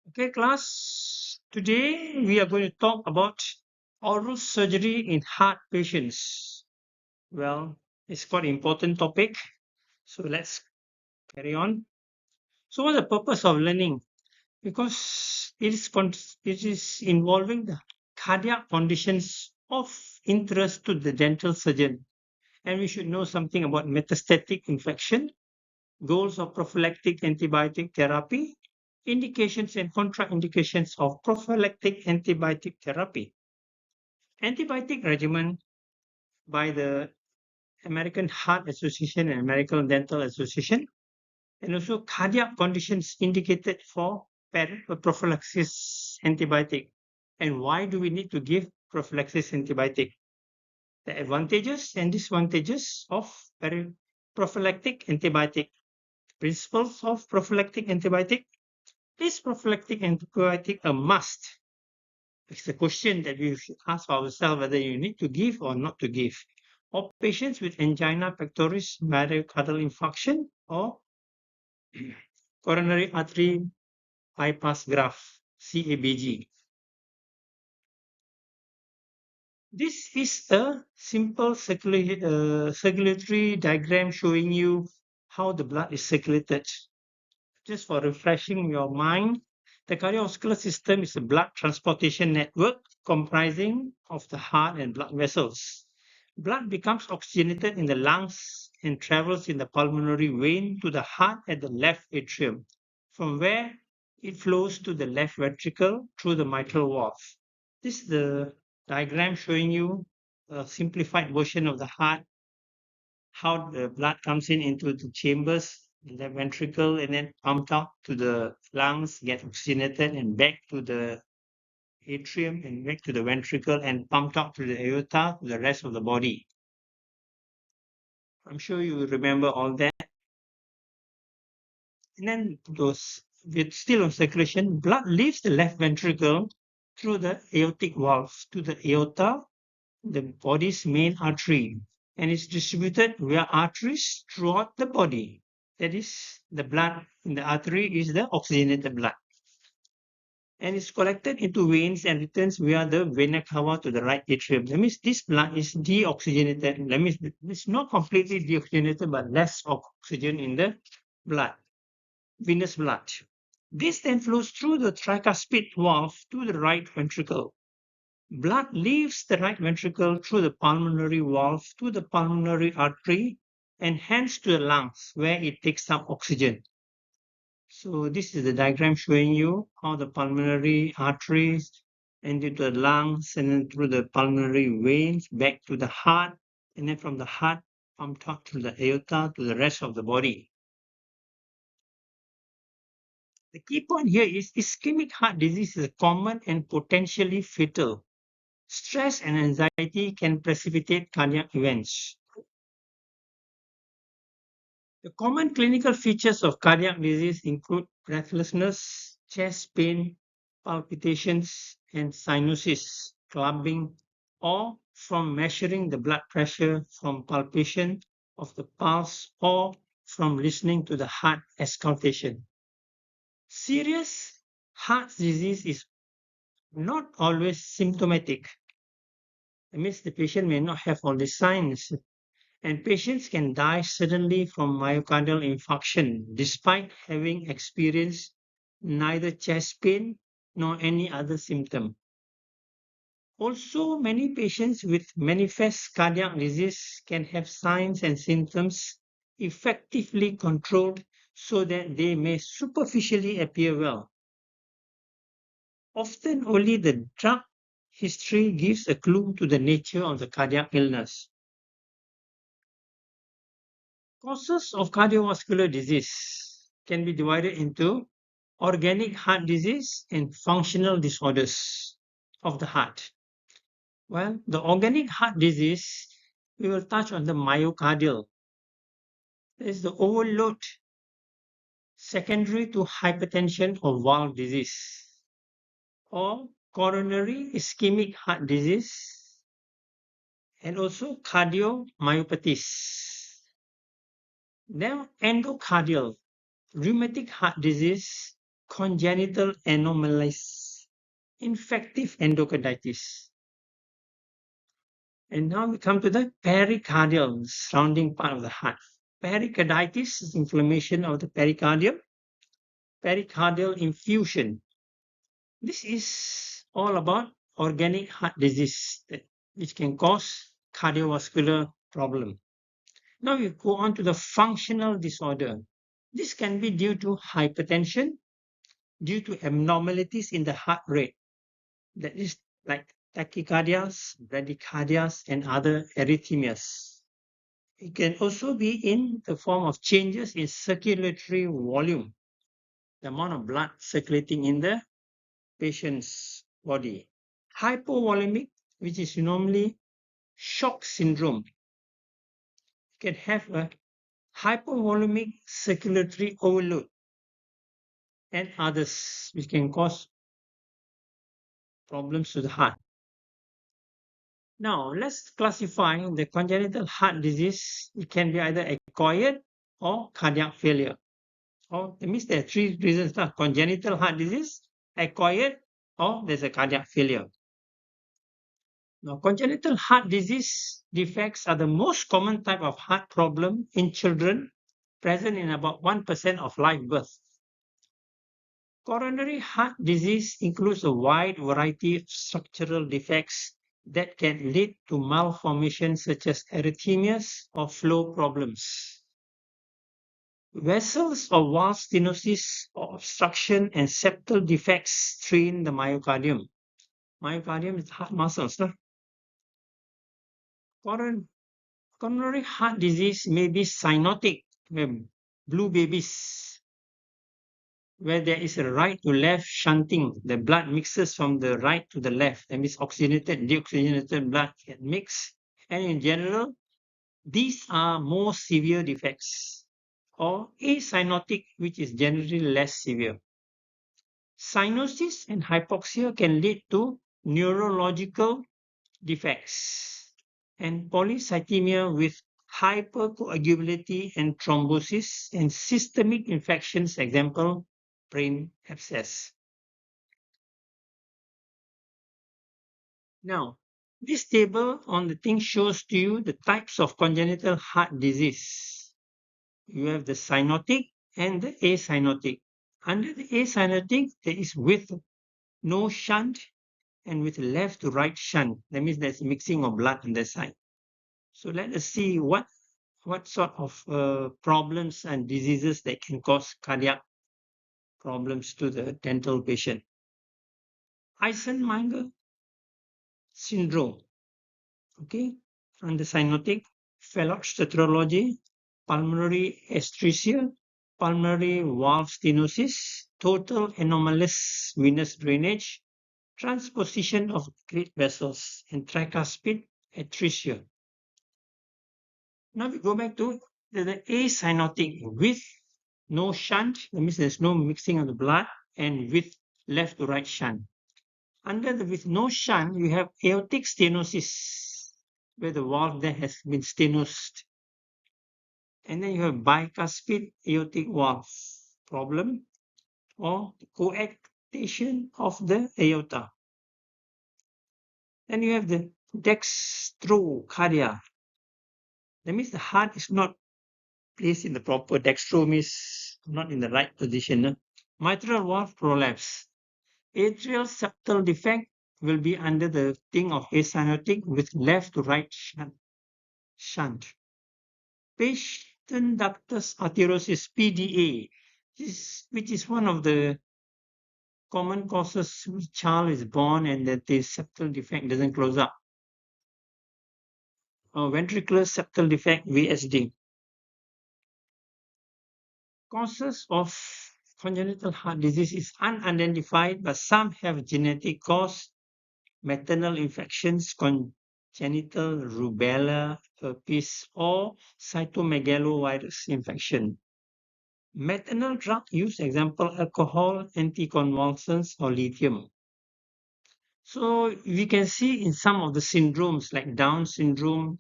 Okay, class. Today we are going to talk about oral surgery in heart patients. Well, it's quite an important topic, so let's carry on. So, what's the purpose of learning? Because it is involving the cardiac conditions of interest to the dental surgeon, and we should know something about metastatic infection, goals of prophylactic antibiotic therapy, indications and contraindications of prophylactic antibiotic therapy, antibiotic regimen by the American Heart Association and American Dental Association, and also cardiac conditions indicated for prophylaxis antibiotic. And why do we need to give prophylaxis antibiotic? The advantages and disadvantages of prophylactic antibiotic. Principles of prophylactic antibiotic. Is prophylactic antibiotic a must? It's a question that we should ask ourselves whether you need to give or not to give. Or patients with angina pectoris, myocardial infarction, or coronary artery bypass graft, CABG. This is a simple circulatory diagram showing you how the blood is circulated. Just for refreshing your mind, the cardiovascular system is a blood transportation network comprising of the heart and blood vessels. Blood becomes oxygenated in the lungs and travels in the pulmonary vein to the heart at the left atrium, from where it flows to the left ventricle through the mitral valve. This is the diagram showing you a simplified version of the heart, how the blood comes in into the chambers in the ventricle and then pumped out to the lungs, get oxygenated and back to the atrium and back to the ventricle and pumped out to the aorta to the rest of the body. I'm sure you remember all that. And then those with still on circulation, blood leaves the left ventricle through the aortic valve to the aorta, the body's main artery, and is distributed via arteries throughout the body. That is, the blood in the artery is the oxygenated blood. And it's collected into veins and returns via the vena cava to the right atrium. That means this blood is deoxygenated. That means it's not completely deoxygenated, but less oxygen in the blood, venous blood. This then flows through the tricuspid valve to the right ventricle. Blood leaves the right ventricle through the pulmonary valve to the pulmonary artery and hence to the lungs, where it takes up oxygen. So this is the diagram showing you how the pulmonary arteries enter the lungs and then through the pulmonary veins back to the heart, and then from the heart pumped out to the aorta to the rest of the body. The key point here is ischemic heart disease is common and potentially fatal. Stress and anxiety can precipitate cardiac events. The common clinical features of cardiac disease include breathlessness, chest pain, palpitations, and cyanosis, clubbing, or from measuring the blood pressure from palpation of the pulse or from listening to the heart auscultation. Serious heart disease is not always symptomatic. That means the patient may not have all the signs, and patients can die suddenly from myocardial infarction despite having experienced neither chest pain nor any other symptom. Also, many patients with manifest cardiac disease can have signs and symptoms effectively controlled so that they may superficially appear well. Often, only the drug history gives a clue to the nature of the cardiac illness. Causes of cardiovascular disease can be divided into organic heart disease and functional disorders of the heart. Well, the organic heart disease, we will touch on the myocardial. That is the overload secondary to hypertension or valve disease, or coronary ischemic heart disease, and also cardiomyopathies. Now, endocardial rheumatic heart disease, congenital anomalies, infective endocarditis. And now we come to the pericardial surrounding part of the heart. Pericarditis is inflammation of the pericardium, pericardial effusion. This is all about organic heart disease which can cause cardiovascular problem. Now we go on to the functional disorder. This can be due to hypertension, due to abnormalities in the heart rate, that is like tachycardias, bradycardias, and other arrhythmias. It can also be in the form of changes in circulatory volume, the amount of blood circulating in the patient's body. Hypovolemic, which is normally shock syndrome, can have a hypovolemic circulatory overload and others which can cause problems to the heart. Now, let's classify the congenital heart disease. It can be either acquired or cardiac failure. Or that means there are three reasons: congenital heart disease, acquired, or there's a cardiac failure. Now, congenital heart disease defects are the most common type of heart problem in children, present in about 1% of live births. Coronary heart disease includes a wide variety of structural defects that can lead to malformations such as arrhythmias or flow problems. Vessels or valve stenosis or obstruction and septal defects strain the myocardium. Myocardium is heart muscles. Coronary heart disease may be cyanotic, blue babies, where there is a right to left shunting. The blood mixes from the right to the left. That means oxygenated, deoxygenated blood get mixed. And in general, these are more severe defects. Or acyanotic, which is generally less severe. Cyanosis and hypoxia can lead to neurological defects and polycythemia with hypercoagulability and thrombosis and systemic infections, example, brain abscess. Now, this table on the thing shows to you the types of congenital heart disease. You have the cyanotic and the acyanotic. Under the acyanotic, there is with no shunt and with left to right shunt. That means there's mixing of blood on that side. So let us see what sort of problems and diseases that can cause cardiac problems to the dental patient. Eisenmenger syndrome, okay, under cyanotic, phellostetrology, pulmonary atresia, pulmonary valve stenosis, total anomalous venous drainage, transposition of great vessels, and tricuspid atresia. Now we go back to the acyanotic with no shunt, that means there's no mixing of the blood, and with left to right shunt. Under the with no shunt, you have aortic stenosis, where the valve there has been stenosed. And then you have bicuspid aortic valve problem or coarctation of the aorta. Then you have the dextrocardia. That means the heart is not placed in the proper. Dextro means not in the right position. Mitral valve prolapse. Atrial septal defect will be under the thing of acyanotic with left to right shunt. Patent ductus arteriosus PDA, which is one of the common causes when child is born and that the septal defect doesn't close up. Ventricular septal defect VSD. Causes of congenital heart disease is unidentified, but some have genetic cause, maternal infections, congenital rubella, herpes, or cytomegalovirus infection. Maternal drug use, example, alcohol, anticonvulsants, or lithium. So we can see in some of the syndromes like Down syndrome,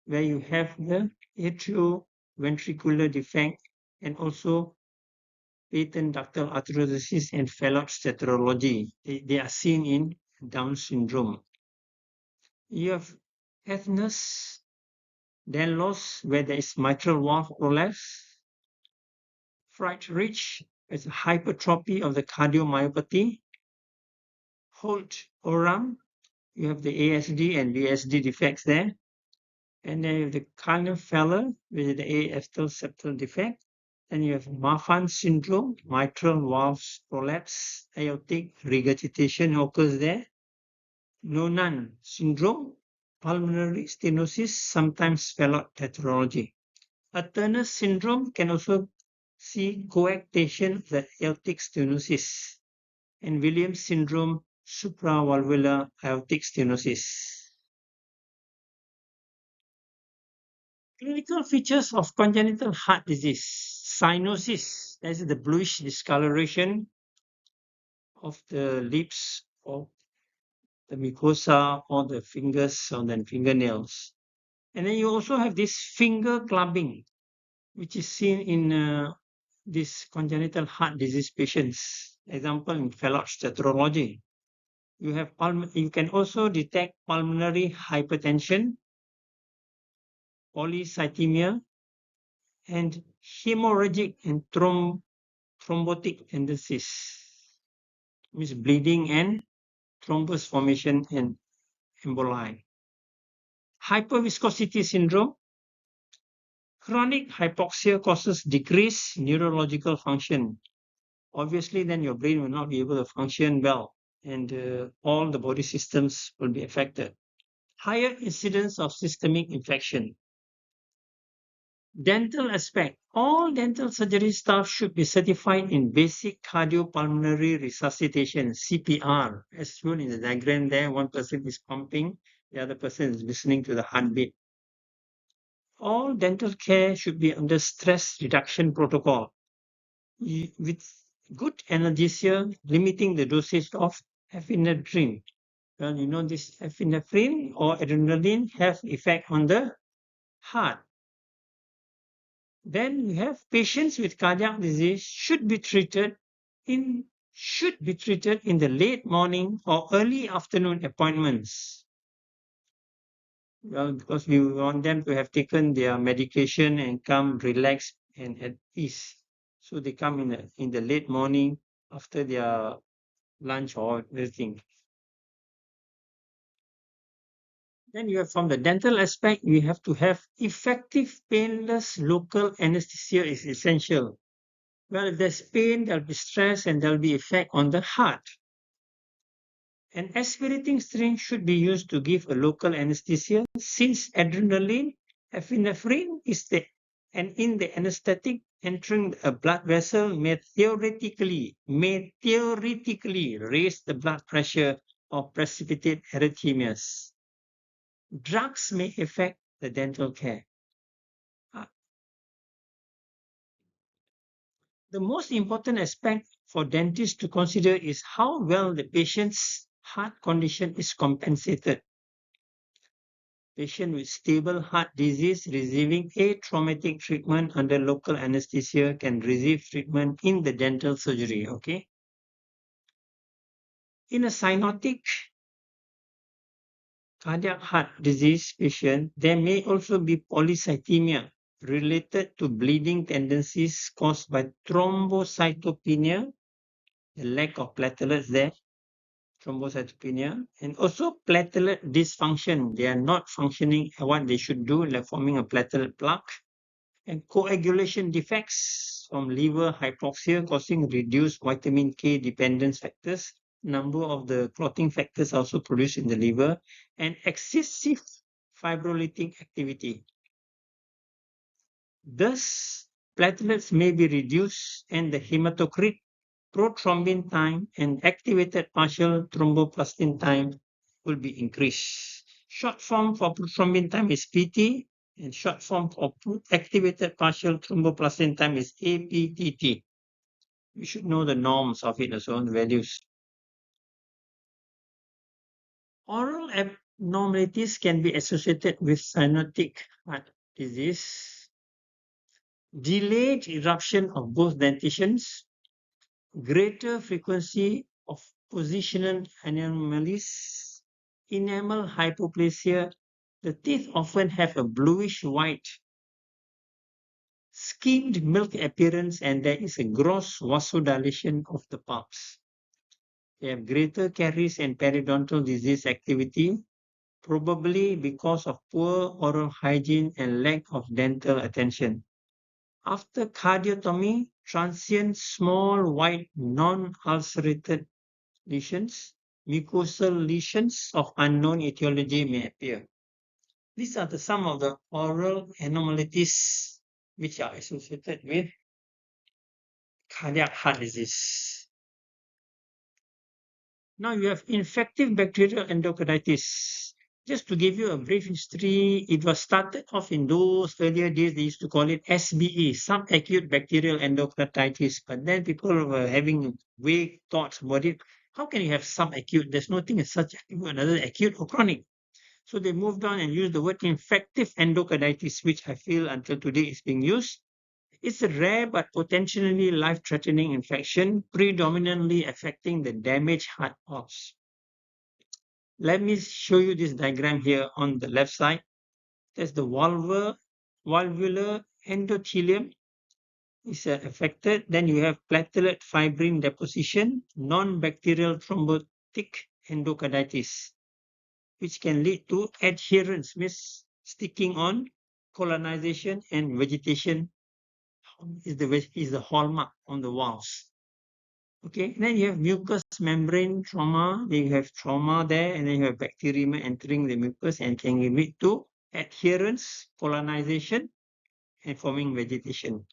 where you have the atrioventricular defect and also patent ductal arthrodesis, and phalloid tetralogy. They are seen in Down syndrome. You have ethnos Danlos, where there is mitral valve prolapse. Friedreich is hypertrophy of the cardiomyopathy. Holt-Oram, you have the ASD and VSD defects there. And then you have the Klinefelter, which is the aortic septal defect. Then you have Marfan syndrome, mitral valve prolapse, aortic regurgitation occurs there. Noonan syndrome, pulmonary stenosis, sometimes phalloid tetralogy. A Turner syndrome can also see coarctation of the aortic stenosis, and Williams syndrome, supravalvular aortic stenosis. Clinical features of congenital heart disease. Cyanosis, that is the bluish discoloration of the lips or the mucosa or the fingers or the fingernails. And then you also have this finger clubbing, which is seen in these congenital heart disease patients. Example in phalloid tetralogy. You can also detect pulmonary hypertension, polycythemia, and hemorrhagic and thrombotic tendencies, means bleeding and thrombus formation and emboli. Hyperviscosity syndrome. Chronic hypoxia causes decreased neurological function. Obviously, then your brain will not be able to function well, and all the body systems will be affected. Higher incidence of systemic infection. Dental aspect. All dental surgery staff should be certified in basic cardiopulmonary resuscitation, CPR. As shown in the diagram there, one person is pumping, the other person is listening to the heartbeat. All dental care should be under stress reduction protocol with good analgesia, limiting the dosage of epinephrine. Well, you know this epinephrine or adrenaline have effect on the heart. Then we have patients with cardiac disease should be treated in the late morning or early afternoon appointments. Well, because we want them to have taken their medication and come relaxed and at ease. So they come in the late morning after their lunch or everything. Then you have from the dental aspect, we have to have effective painless local anesthesia is essential. Well, if there's pain, there'll be stress and there'll be effect on the heart. An aspirating syringe should be used to give a local anesthesia since adrenaline, epinephrine in the anesthetic entering a blood vessel may theoretically raise the blood pressure or precipitate arrhythmias. Drugs may affect the dental care. The most important aspect for dentists to consider is how well the patient's heart condition is compensated. Patient with stable heart disease receiving atraumatic treatment under local anesthesia can receive treatment in the dental surgery. Okay. In a cyanotic cardiac heart disease patient, there may also be polycythemia related to bleeding tendencies caused by thrombocytopenia, the lack of platelets there, thrombocytopenia, and also platelet dysfunction. They are not functioning what they should do, like forming a platelet plaque, and coagulation defects from liver hypoxia causing reduced vitamin K dependence factors. Number of the clotting factors also produced in the liver, and excessive fibrolytic activity. Thus, platelets may be reduced and the hematocrit, prothrombin time, and activated partial thromboplastin time will be increased. Short form for prothrombin time is PT, and short form for activated partial thromboplastin time is APTT. You should know the norms of it as well, the values. Oral abnormalities can be associated with cyanotic heart disease, delayed eruption of both dentitions, greater frequency of positional anomalies, enamel hypoplasia. The teeth often have a bluish white, skimmed milk appearance, and there is a gross vasodilation of the pulps. They have greater caries and periodontal disease activity, probably because of poor oral hygiene and lack of dental attention. After cardiotomy, transient small white non-ulcerated lesions, mucosal lesions of unknown etiology may appear. These are some of the oral anomalies which are associated with cardiac heart disease. Now you have infective bacterial endocarditis. Just to give you a brief history, it was started off in those earlier days, they used to call it SBE, subacute bacterial endocarditis. But then people were having vague thoughts about it. How can you have subacute? There's nothing as such another acute or chronic. So they moved on and used the word infective endocarditis, which I feel until today is being used. It's a rare but potentially life-threatening infection, predominantly affecting the damaged heart valves. Let me show you this diagram here on the left side. There's the valvular endothelium is affected. Then you have platelet fibrin deposition, non-bacterial thrombotic endocarditis, which can lead to adherence, means sticking on, colonization, and vegetation is the hallmark on the walls. Okay, then you have mucous membrane trauma. Then you have trauma there, and then you have bacterium entering the mucus and can lead to adherence, colonization, and forming vegetation.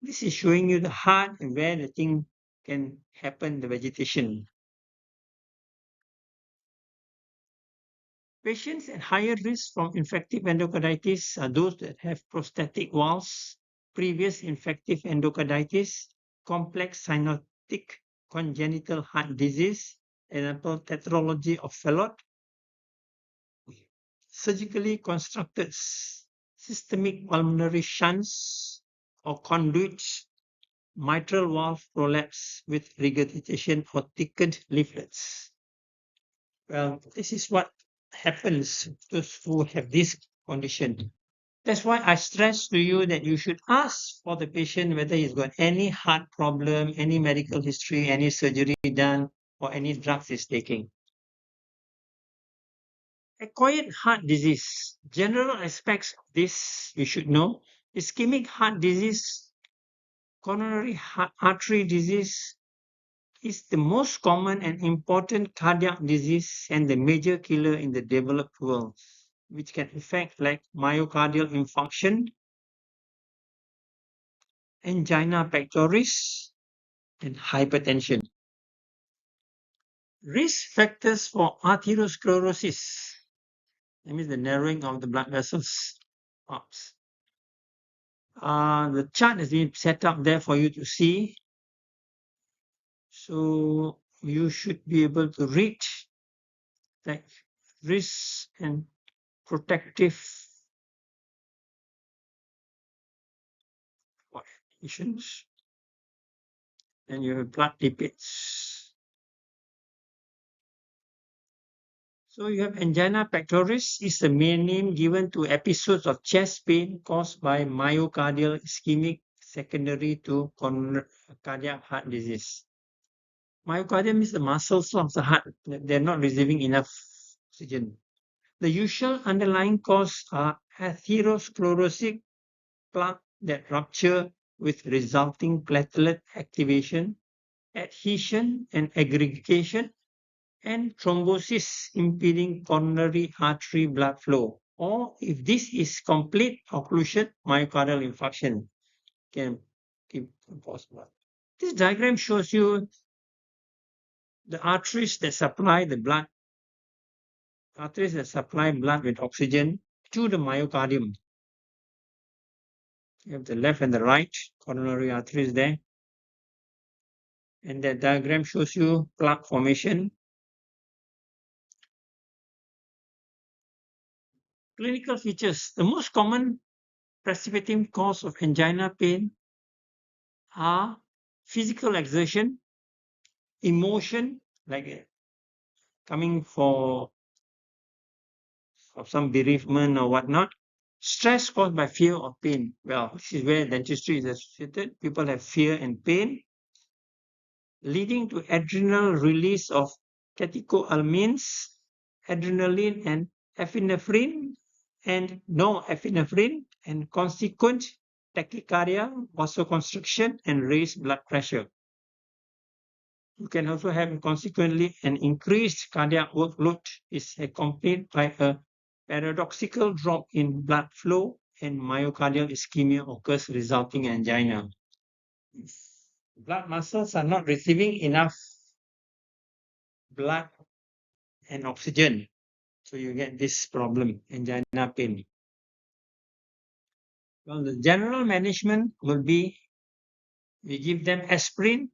This is showing you the heart and where the thing can happen, the vegetation. Patients at higher risk from infective endocarditis are those that have prosthetic valves, previous infective endocarditis, complex cyanotic congenital heart disease, example tetralogy of Fallot, surgically constructed systemic pulmonary shunts or conduits, mitral valve prolapse with regurgitation or thickened leaflets. Well, this is what happens to those who have this condition. That's why I stress to you that you should ask for the patient whether he's got any heart problem, any medical history, any surgery done, or any drugs he's taking. Acquired heart disease. General aspects of this you should know. Ischemic heart disease, coronary artery disease is the most common and important cardiac disease and the major killer in the developed world, which can affect like myocardial infarction, angina pectoris, and hypertension. Risk factors for atherosclerosis, that means the narrowing of the blood vessels. Oops. The chart has been set up there for you to see. So you should be able to read the risks and protective conditions. Then you have blood lipids. So you have angina pectoris is the main name given to episodes of chest pain caused by myocardial ischemic secondary to cardiac heart disease. Myocardium is the muscles of the heart. They're not receiving enough oxygen. The usual underlying cause are atherosclerotic plaque that rupture with resulting platelet activation, adhesion and aggregation, and thrombosis impeding coronary artery blood flow. Or if this is complete occlusion, myocardial infarction can be possible. This diagram shows you the arteries that supply the blood, arteries that supply blood with oxygen to the myocardium. You have the left and the right coronary arteries there. And that diagram shows you plaque formation. Clinical features. The most common precipitating cause of angina pain are physical exertion, emotion, like coming for of some bereavement or whatnot, stress caused by fear or pain. Well, this is where dentistry is associated. People have fear and pain, leading to adrenal release of catecholamines, adrenaline, and epinephrine, and norepinephrine, and consequent tachycardia, vasoconstriction, and raised blood pressure. You can also have consequently an increased cardiac workload is accompanied by a paradoxical drop in blood flow and myocardial ischemia occurs resulting in angina. If blood muscles are not receiving enough blood and oxygen, so you get this problem, angina pain. Well, the general management will be we give them aspirin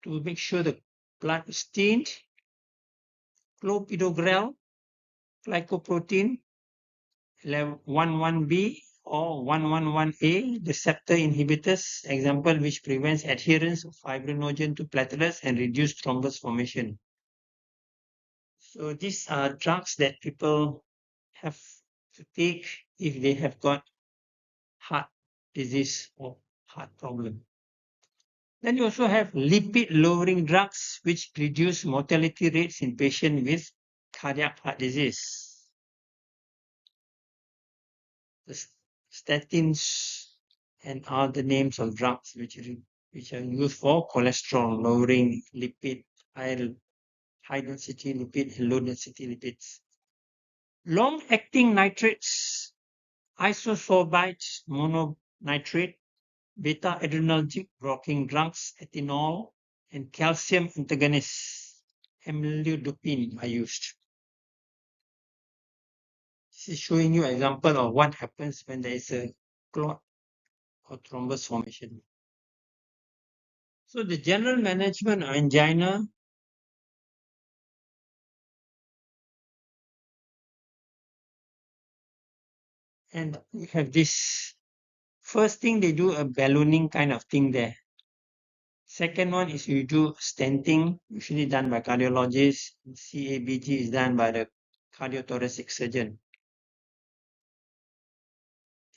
to make sure the blood is thinned, clopidogrel, glycoprotein, 11B or 111A receptor inhibitors, example which prevents adherence of fibrinogen to platelets and reduce thrombus formation. So these are drugs that people have to take if they have got heart disease or heart problem. Then you also have lipid lowering drugs which reduce mortality rates in patients with cardiac heart disease. The statins and other names of drugs which are used for cholesterol lowering, lipid, high density lipid, and low density lipids. Long acting nitrates, isosorbate mononitrate, beta adrenergic blocking drugs, ethanol, and calcium antagonists, amlodipine are used. This is showing you an example of what happens when there is a clot or thrombus formation. So the general management of angina and we have this first thing they do a ballooning kind of thing there. Second one is you do stenting, usually done by cardiologists. CABG is done by the cardiothoracic surgeon.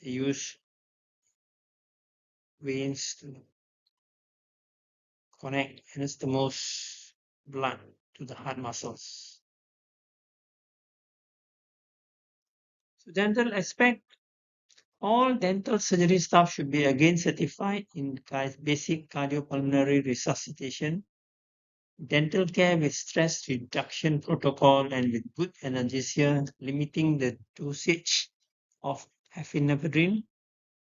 They use veins to connect anastomose blood to the heart muscles. So dental aspect, all dental surgery staff should be again certified in basic cardiopulmonary resuscitation, dental care with stress reduction protocol and with good analgesia, limiting the dosage of epinephrine.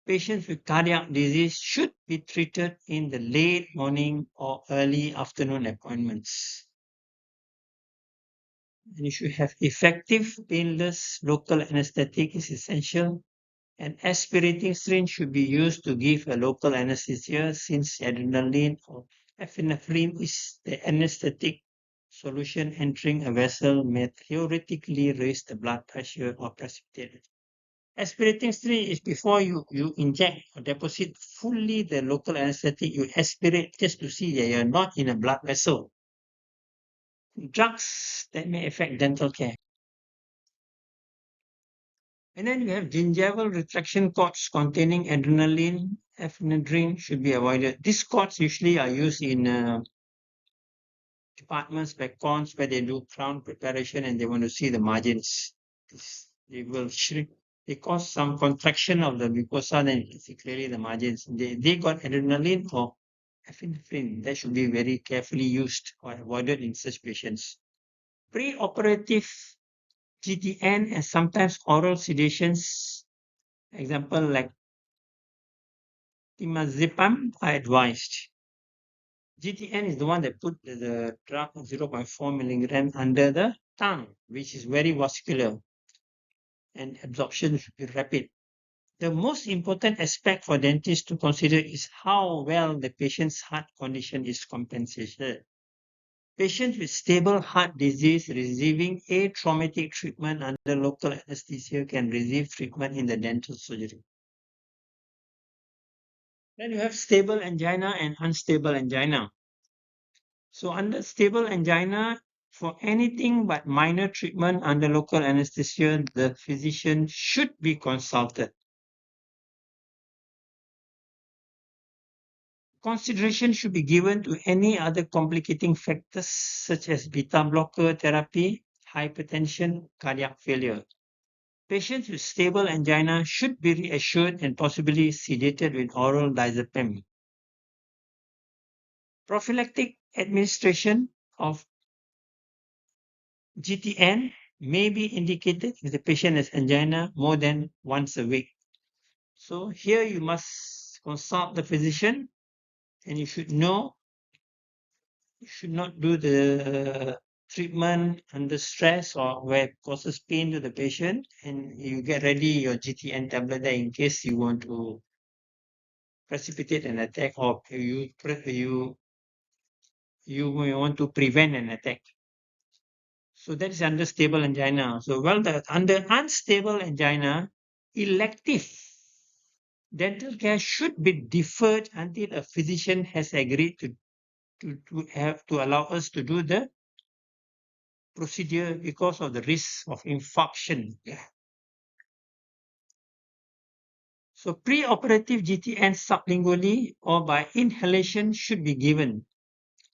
Patients with cardiac disease should be treated in the late morning or early afternoon appointments. And you should have effective, painless local anesthetic is essential. An aspirating syringe should be used to give a local anesthesia since adrenaline or epinephrine is the anesthetic solution entering a vessel may theoretically raise the blood pressure or precipitate it. Aspirating syringe is before you inject or deposit fully the local anesthetic, you aspirate just to see that you're not in a blood vessel. Drugs that may affect dental care. And then you have gingival retraction cords containing adrenaline, epinephrine should be avoided. These cords usually are used in departments like cons where they do crown preparation and they want to see the margins. They will shrink. They cause some contraction of the mucosa, then you can see clearly the margins. They got adrenaline or epinephrine. That should be very carefully used or avoided in such patients. Pre-operative GTN and sometimes oral sedations, example like Temazepam are advised. GTN is the one that put the drug 0.4 milligram under the tongue, which is very vascular and absorption should be rapid. The most important aspect for dentists to consider is how well the patient's heart condition is compensated. Patients with stable heart disease receiving atraumatic treatment under local anesthesia can receive treatment in the dental surgery. Then you have stable angina and unstable angina. So under stable angina, for anything but minor treatment under local anesthesia, the physician should be consulted. Consideration should be given to any other complicating factors such as beta blocker therapy, hypertension, cardiac failure. Patients with stable angina should be reassured and possibly sedated with oral diazepam. Prophylactic administration of GTN may be indicated if the patient has angina more than once a week. So here you must consult the physician, and you should not do the treatment under stress or where it causes pain to the patient, and you get ready your GTN tablet there in case you want to precipitate an attack, or you may want to prevent an attack. So that is under stable angina. So under unstable angina, elective dental care should be deferred until a physician has agreed to allow us to do the procedure because of the risk of infarction. Yeah. So preoperative GTN sublingually or by inhalation should be given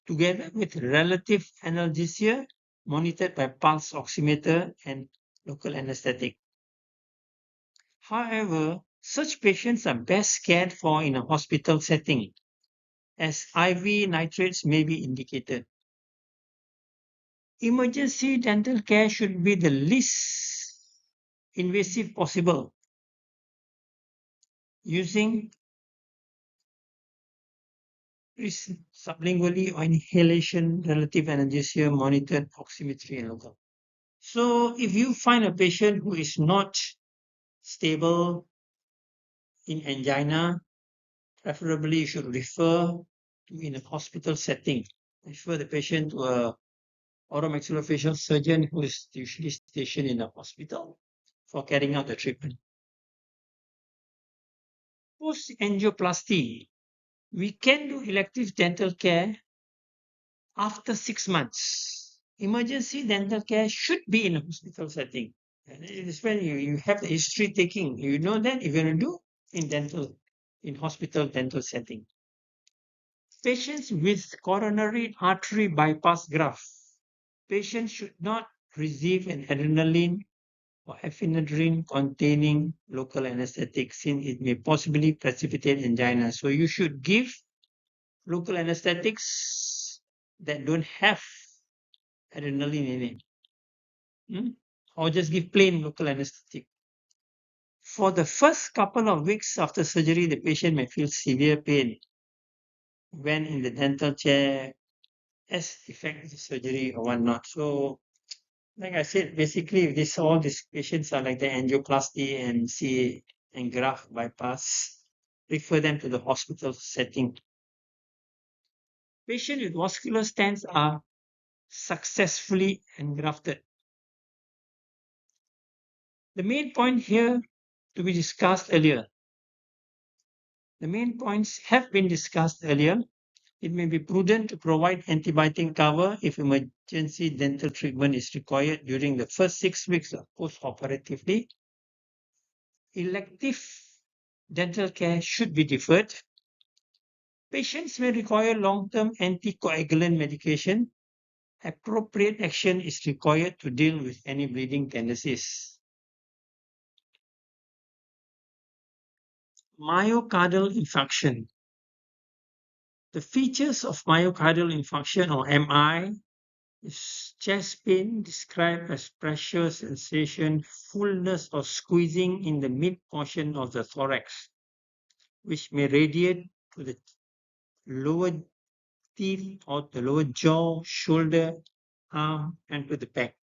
together with relative analgesia monitored by pulse oximeter and local anesthetic. However, such patients are best cared for in a hospital setting, as IV nitrates may be indicated. Emergency dental care should be the least invasive possible, using sublingually or inhalation, relative analgesia, monitored oximetry, and local. So, if you find a patient who is not stable in angina, preferably you should refer to in a hospital setting. Refer the patient to a oromaxillofacial surgeon who is usually stationed in a hospital for carrying out the treatment. Post angioplasty, we can do elective dental care after 6 months. Emergency dental care should be in a hospital setting. And it is when you have the history taking, you know that if you're going to do in hospital dental setting. Patients with coronary artery bypass graft. Patients should not receive an adrenaline or epinephrine containing local anesthetic since it may possibly precipitate angina. So you should give local anesthetics that don't have adrenaline in it. Or just give plain local anesthetic. For the first couple of weeks after surgery, the patient may feel severe pain when in the dental chair as effect of the surgery or whatnot. So, like I said, basically, all these patients are like the angioplasty and C and graft bypass. Refer them to the hospital setting. Patients with vascular stents are successfully engrafted. The main point here to be discussed earlier. The main points have been discussed earlier. It may be prudent to provide antibiotic cover if emergency dental treatment is required during the first 6 weeks post-operatively. Elective dental care should be deferred. Patients may require long-term anticoagulant medication. Appropriate action is required to deal with any bleeding tendencies. Myocardial infarction. The features of myocardial infarction or MI is chest pain described as pressure sensation, fullness or squeezing in the mid portion of the thorax, which may radiate to the lower teeth or the lower jaw, shoulder, arm, and to the back.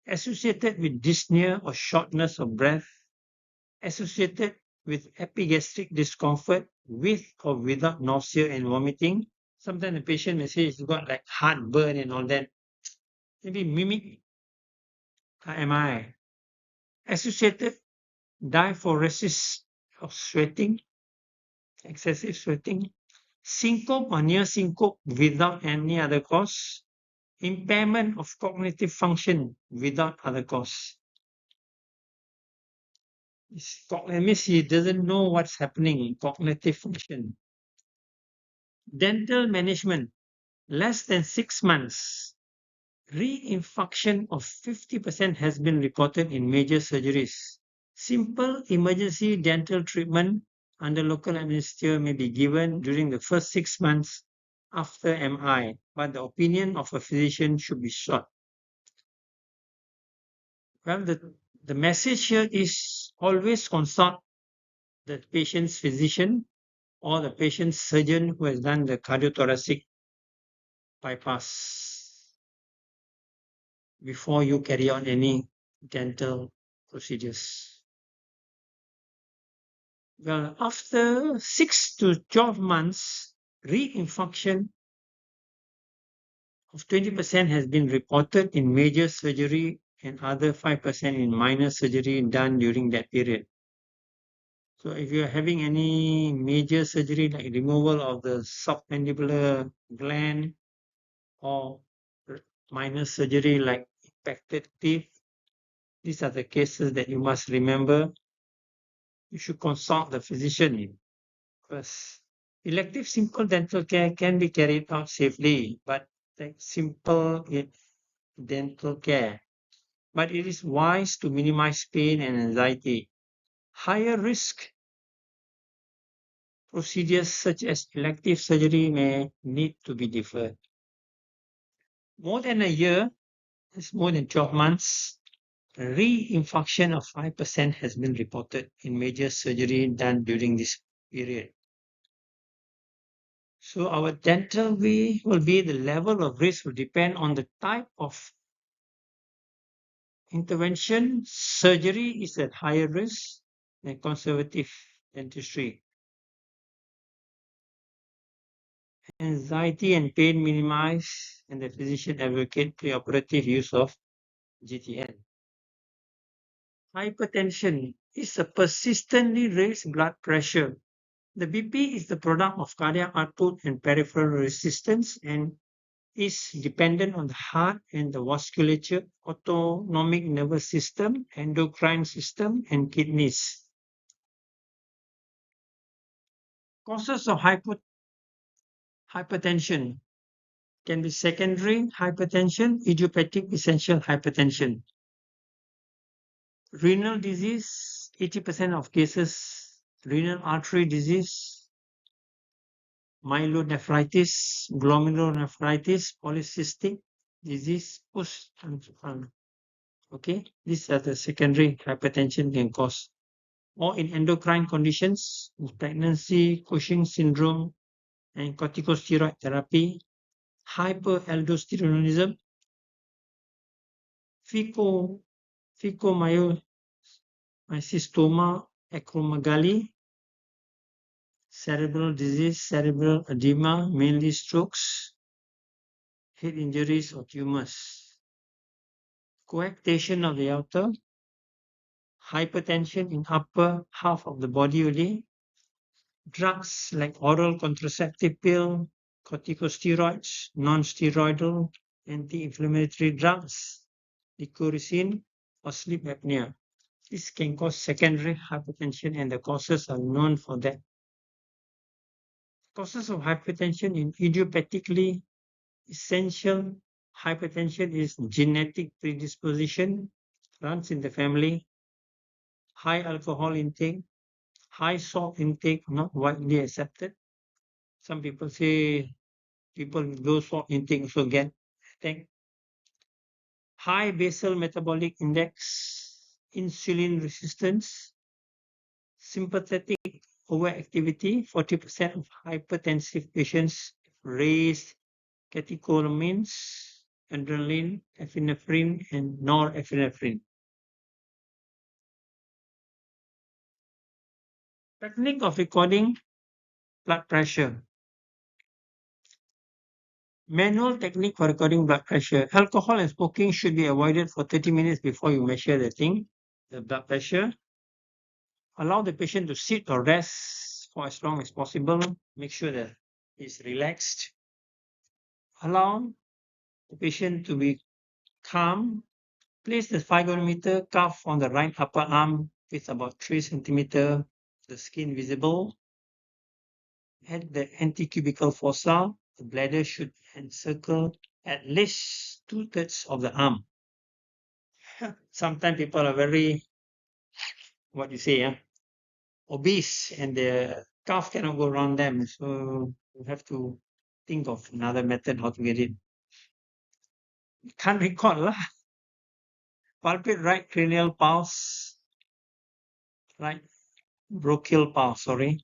Associated with dyspnea or shortness of breath, associated with epigastric discomfort with or without nausea and vomiting. Sometimes the patient may say he's got like heartburn and all that. Maybe mimic MI. Associated diaphoresis of sweating, excessive sweating, syncope or near syncope without any other cause, impairment of cognitive function without other cause. That means he doesn't know what's happening in cognitive function. Dental management, less than 6 months. Reinfarction of 50% has been reported in major surgeries. Simple emergency dental treatment under local anesthesia may be given during the first 6 months after MI, but the opinion of a physician should be sought. Well, the message here is always consult the patient's physician or the patient's surgeon who has done the cardiothoracic bypass before you carry on any dental procedures. Well, after 6 to 12 months, reinfarction of 20% has been reported in major surgery and other 5% in minor surgery done during that period. So if you're having any major surgery like removal of the submandibular gland or minor surgery like impacted teeth, these are the cases that you must remember. You should consult the physician first. Elective simple dental care can be carried out safely, but like simple dental care. But it is wise to minimize pain and anxiety. Higher risk procedures such as elective surgery may need to be deferred. More than a year, that's more than 12 months, reinfarction of 5% has been reported in major surgery done during this period. So our dental will be the level of risk will depend on the type of intervention. Surgery is at higher risk than conservative dentistry. Anxiety and pain minimize, and the physician advocate preoperative use of GTN. Hypertension is a persistently raised blood pressure. The BP is the product of cardiac output and peripheral resistance and is dependent on the heart and the vasculature, autonomic nervous system, endocrine system, and kidneys. Causes of hypertension can be secondary hypertension, idiopathic essential hypertension. Renal disease, 80% of cases, renal artery disease, myelonephritis, glomerulonephritis, polycystic disease, okay, these are the secondary hypertension can cause. Or in endocrine conditions, pregnancy, Cushing syndrome, and corticosteroid therapy, hyperaldosteronism, phycomycystoma acromegaly, cerebral disease, cerebral edema, mainly strokes, head injuries or tumors, coarctation of the aorta, hypertension in upper half of the body only, drugs like oral contraceptive pill, corticosteroids, non-steroidal anti-inflammatory drugs, licorisin, or sleep apnea. This can cause secondary hypertension and the causes are known for that. Causes of hypertension in idiopathically essential hypertension is genetic predisposition, runs in the family, high alcohol intake, high salt intake, not widely accepted. Some people say people with low salt intake also get attack. High basal metabolic index, insulin resistance, sympathetic overactivity. 40% of hypertensive patients raise catecholamines, adrenaline, epinephrine, and norepinephrine. Technique of recording blood pressure. Manual technique for recording blood pressure. Alcohol and smoking should be avoided for 30 minutes before you measure the blood pressure. Allow the patient to sit or rest for as long as possible. Make sure that it's relaxed. Allow the patient to be calm. Place the 5 mm cuff on the right upper arm with about 3 cm the skin visible. At the antecubical fossa, the bladder should encircle at least 2/3 of the arm. Sometimes people are very, what you say, obese, and the cuff cannot go around them. So you have to think of another method how to get it. Can't recall lah. Palpate right cranial pulse, right bronchial pulse, sorry.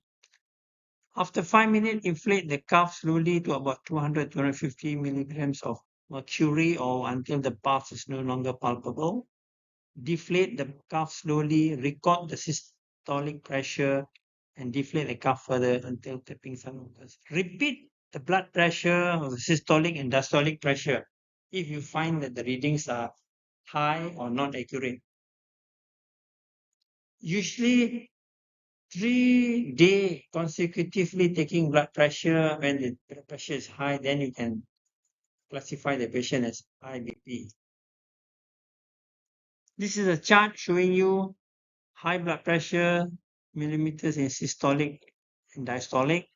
After 5 minutes, inflate the cuff slowly to about 200-250 milligrams of mercury or until the pulse is no longer palpable. Deflate the cuff slowly, record the systolic pressure, and deflate the cuff further until tapping sound occurs. Repeat the blood pressure or the systolic and diastolic pressure if you find that the readings are high or not accurate. Usually 3 days consecutively taking blood pressure when the blood pressure is high, then you can classify the patient as high BP. This is a chart showing you high blood pressure, millimeters in systolic and diastolic.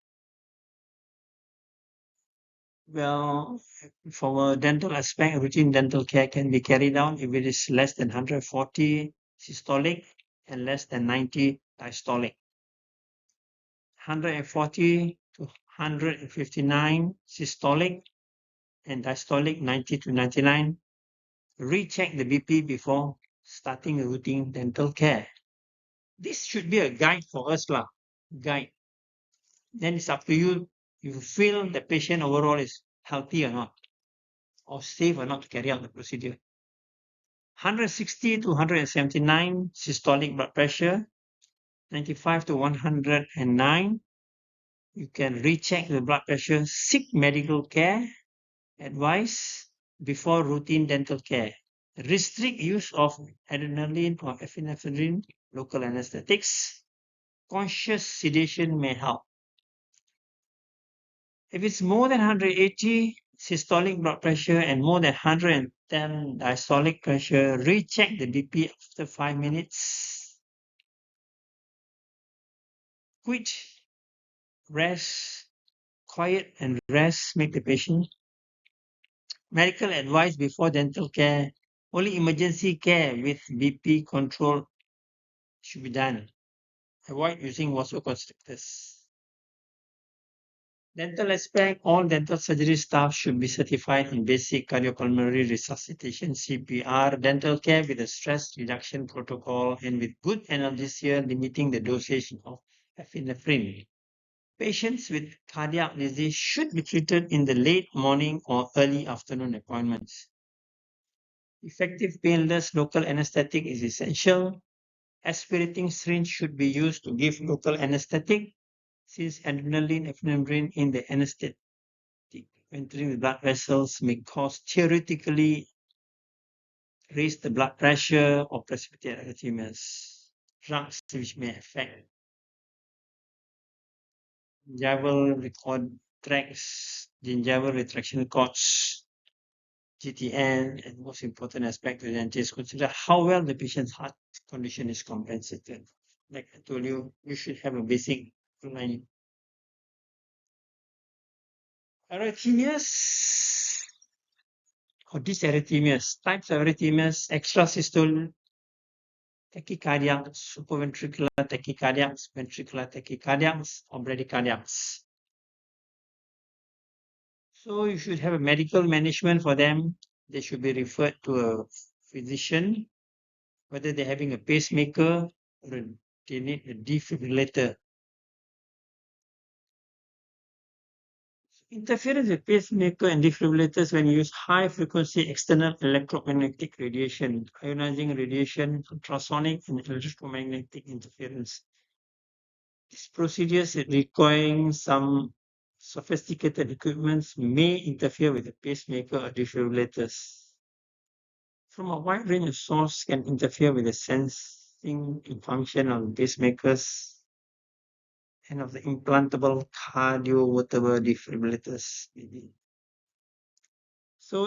Well, from a dental aspect, routine dental care can be carried out if it is less than 140 systolic and less than 90 diastolic. 140 to 159 systolic and diastolic 90 to 99. Recheck the BP before starting routine dental care. This should be a guide for us lah. Guide. Then it's up to you if you feel the patient overall is healthy or not, or safe or not to carry out the procedure. 160 to 179 systolic blood pressure, 95 to 109. You can recheck the blood pressure, seek medical care advice before routine dental care. Restrict use of adrenaline or epinephrine local anesthetics. Conscious sedation may help. If it's more than 180 systolic blood pressure and more than 110 diastolic pressure, recheck the BP after 5 minutes. Quit, rest, quiet and rest make the patient. Medical advice before dental care. Only emergency care with BP control should be done. Avoid using vasoconstrictors. Dental aspect, all dental surgery staff should be certified in basic cardiopulmonary resuscitation CPR, dental care with a stress reduction protocol and with good analgesia limiting the dosage of epinephrine. Patients with cardiac disease should be treated in the late morning or early afternoon appointments. Effective painless local anesthetic is essential. Aspirating syringe should be used to give local anesthetic since adrenaline epinephrine in the anesthetic entering the blood vessels may cause theoretically raise the blood pressure or precipitate arrhythmias. Drugs which may affect gingival gingival retraction cords, GTN, and most important aspect to the dentist consider how well the patient's heart condition is compensated. Like I told you, you should have a basic lining. Arrhythmias or dysarrhythmias, types of arrhythmias, extrasystole tachycardias, supraventricular tachycardias, ventricular tachycardias, or bradycardias. So you should have a medical management for them. They should be referred to a physician, whether they're having a pacemaker or they need a defibrillator. Interference with pacemaker and defibrillators when you use high frequency external electromagnetic radiation, ionizing radiation, ultrasonic, and electromagnetic interference. These procedures requiring some sophisticated equipment may interfere with the pacemaker or defibrillators. From a wide range of sources can interfere with the sensing and function of pacemakers and of the implantable cardiovertebral defibrillators. So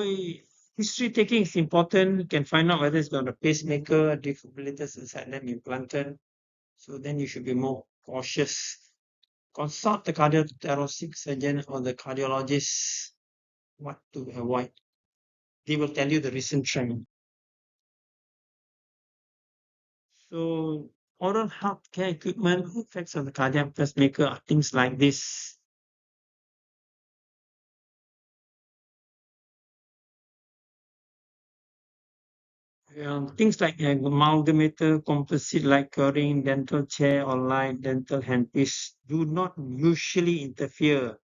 history taking is important. You can find out whether it's got a pacemaker, defibrillators inside them implanted. So then you should be more cautious. Consult the cardiothoracic surgeon or the cardiologist what to avoid. They will tell you the recent trend. So oral health care equipment effects on the cardiac pacemaker are things like this. Things like amalgamator, composite like curing, dental chair or light, dental handpiece do not usually interfere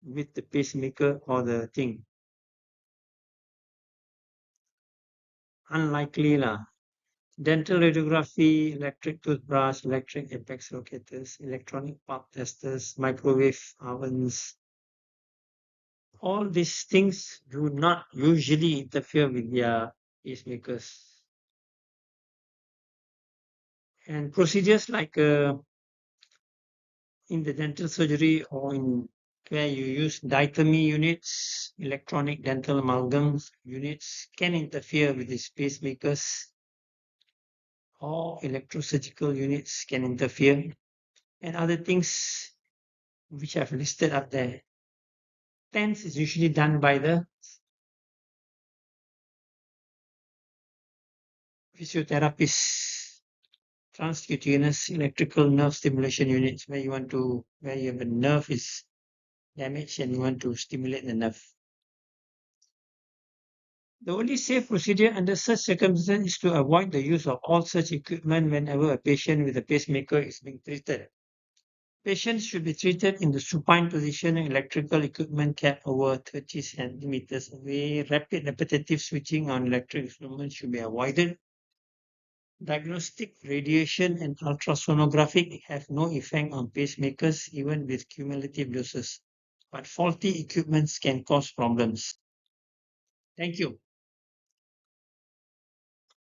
with the pacemaker or the thing. Unlikely lah. Dental radiography, electric toothbrush, electric apex locators, electronic pulp testers, microwave ovens, all these things do not usually interfere with their pacemakers. And procedures like in the dental surgery or in where you use diatomy units, electronic dental amalgams units can interfere with these pacemakers, or electrosurgical units can interfere, and other things which I've listed up there. TENS is usually done by the physiotherapist, transcutaneous electrical nerve stimulation units, where you have a nerve is damaged and you want to stimulate the nerve. The only safe procedure under such circumstances is to avoid the use of all such equipment whenever a patient with a pacemaker is being treated. Patients should be treated in the supine position and electrical equipment kept over 30 centimeters away. Rapid repetitive switching on electric instruments should be avoided. Diagnostic radiation and ultrasonographic have no effect on pacemakers even with cumulative doses, but faulty equipments can cause problems. Thank you.